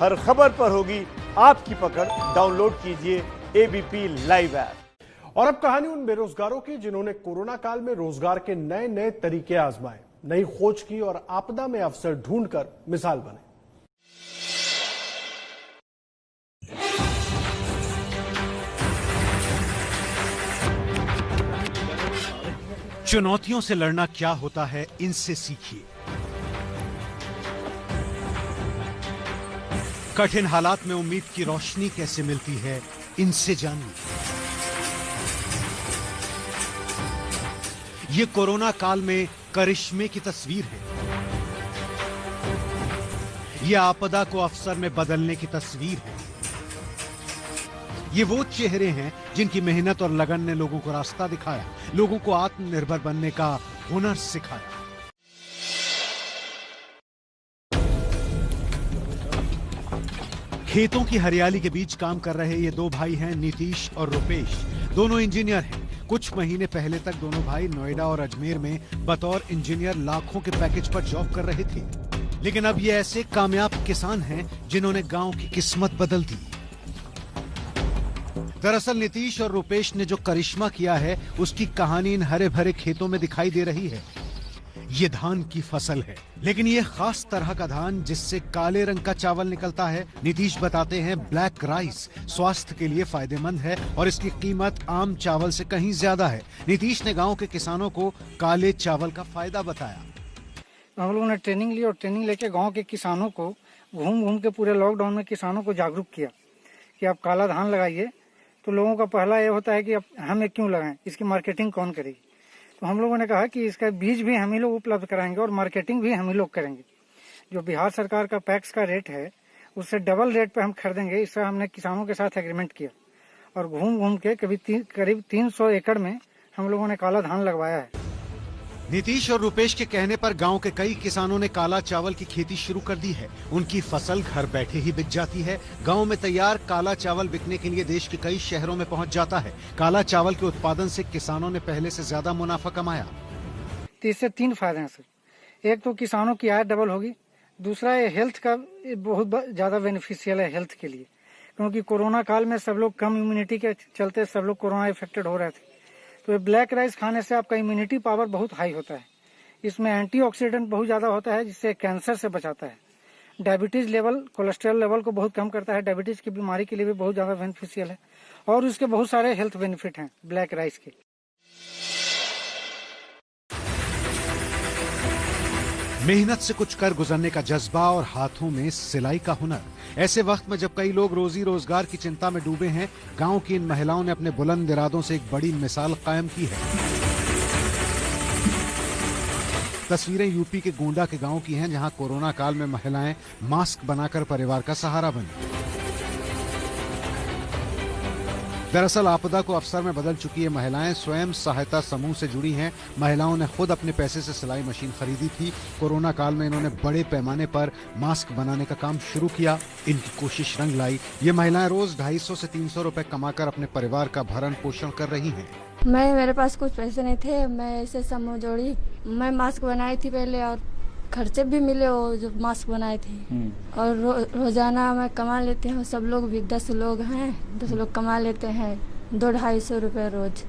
हर खबर पर होगी आपकी पकड़। डाउनलोड कीजिए एबीपी लाइव ऐप। और अब कहानी उन बेरोजगारों की जिन्होंने कोरोना काल में रोजगार के नए नए तरीके आजमाए, नई खोज की और आपदा में अवसर ढूंढकर मिसाल बने। चुनौतियों से लड़ना क्या होता है, इनसे सीखिए। कठिन हालात में उम्मीद की रोशनी कैसे मिलती है, इनसे जानिए। ये कोरोना काल में करिश्मे की तस्वीर है। यह आपदा को अवसर में बदलने की तस्वीर है। ये वो चेहरे हैं जिनकी मेहनत और लगन ने लोगों को रास्ता दिखाया, लोगों को आत्मनिर्भर बनने का हुनर सिखाया। खेतों की हरियाली के बीच काम कर रहे ये दो भाई हैं, नीतीश और रुपेश। दोनों इंजीनियर हैं। कुछ महीने पहले तक दोनों भाई नोएडा और अजमेर में बतौर इंजीनियर लाखों के पैकेज पर जॉब कर रहे थे, लेकिन अब ये ऐसे कामयाब किसान हैं जिन्होंने गांव की किस्मत बदल दी। दरअसल नीतीश और रुपेश ने जो करिश्मा किया है, उसकी कहानी इन हरे भरे खेतों में दिखाई दे रही है। ये धान की फसल है, लेकिन ये खास तरह का धान जिससे काले रंग का चावल निकलता है। नीतीश बताते हैं ब्लैक राइस स्वास्थ्य के लिए फायदेमंद है और इसकी कीमत आम चावल से कहीं ज्यादा है। नीतीश ने गांव के किसानों को काले चावल का फायदा बताया। हम लोगों ने ट्रेनिंग ली और ट्रेनिंग लेके गांव के किसानों को घूम घूम के पूरे लॉकडाउन में किसानों को जागरूक किया कि आप काला धान लगाइए। तो लोगों का पहला ये होता है कि अब हमें क्यों लगाएं, इसकी मार्केटिंग कौन करेगी। तो हम लोगों ने कहा कि इसका बीज भी हम ही लोग उपलब्ध कराएंगे और मार्केटिंग भी हम ही लोग करेंगे। जो बिहार सरकार का पैक्स का रेट है उससे डबल रेट पे हम खरीदेंगे। इससे हमने किसानों के साथ एग्रीमेंट किया और घूम घूम के करीब 300 एकड़ में हम लोगों ने काला धान लगवाया है। नीतीश और रुपेश के कहने पर गांव के कई किसानों ने काला चावल की खेती शुरू कर दी है। उनकी फसल घर बैठे ही बिक जाती है। गांव में तैयार काला चावल बिकने के लिए देश के कई शहरों में पहुंच जाता है। काला चावल के उत्पादन से किसानों ने पहले से ज्यादा मुनाफा कमाया। तो इससे 3 फायदे हैं सर। एक तो किसानों की आय डबल होगी, दूसरा ये हेल्थ का बहुत ज्यादा बेनिफिशियल है हेल्थ के लिए, क्योंकि कोरोना काल में सब लोग कम इम्यूनिटी के चलते सब लोग कोरोना इफेक्टेड हो रहे थे। तो ब्लैक राइस खाने से आपका इम्यूनिटी पावर बहुत हाई होता है। इसमें एंटीऑक्सीडेंट बहुत ज्यादा होता है जिससे कैंसर से बचाता है। डायबिटीज लेवल, कोलेस्ट्रॉल लेवल को बहुत कम करता है। डायबिटीज की बीमारी के लिए भी बहुत ज्यादा बेनिफिशियल है और उसके बहुत सारे हेल्थ बेनिफिट हैं ब्लैक राइस के। मेहनत से कुछ कर गुजरने का जज्बा और हाथों में सिलाई का हुनर। ऐसे वक्त में जब कई लोग रोजी रोजगार की चिंता में डूबे हैं, गांव की इन महिलाओं ने अपने बुलंद इरादों से एक बड़ी मिसाल कायम की है। तस्वीरें यूपी के गोंडा के गांव की हैं, जहां कोरोना काल में महिलाएं मास्क बनाकर परिवार का सहारा बनी। दरअसल आपदा को अवसर में बदल चुकी ये महिलाएं स्वयं सहायता समूह से जुड़ी हैं। महिलाओं ने खुद अपने पैसे से सिलाई मशीन खरीदी थी। कोरोना काल में इन्होंने बड़े पैमाने पर मास्क बनाने का काम शुरू किया। इनकी कोशिश रंग लाई। ये महिलाएं रोज 250 से 300 रुपए कमाकर अपने परिवार का भरण पोषण कर रही हैं। मेरे पास कुछ पैसे नहीं थे, मैं ऐसे समूह जोड़ी, मैं मास्क बनाई थी पहले और खर्चे भी मिले वो जो मास्क बनाए थे। और रोजाना मैं कमा लेती हूँ। सब लोग भी 10 लोग हैं, 10 लोग कमा लेते हैं 200-250 रुपये रोज।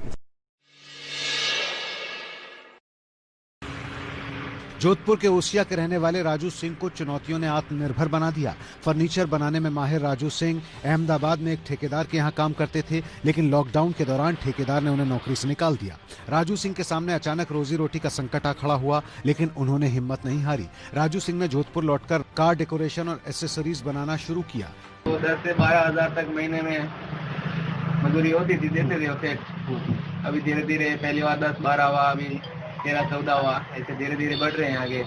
जोधपुर के ओसिया के रहने वाले राजू सिंह को चुनौतियों ने आत्मनिर्भर बना दिया। फर्नीचर बनाने में माहिर राजू सिंह अहमदाबाद में एक ठेकेदार के यहाँ काम करते थे, लेकिन लॉकडाउन के दौरान ठेकेदार ने उन्हें नौकरी से निकाल दिया। राजू सिंह के सामने अचानक रोजी रोटी का संकट आ खड़ा हुआ, लेकिन उन्होंने हिम्मत नहीं हारी। राजू सिंह ने जोधपुर लौटकर कार डेकोरेशन और एसेसरीज बनाना शुरू किया। 10 से 12 हजार तक महीने में मजदूरी होती थी, देते थे। अभी धीरे धीरे पहली बार 10-12 हुआ, अभी 13-14 हुआ, ऐसे धीरे धीरे बढ़ रहे हैं आगे।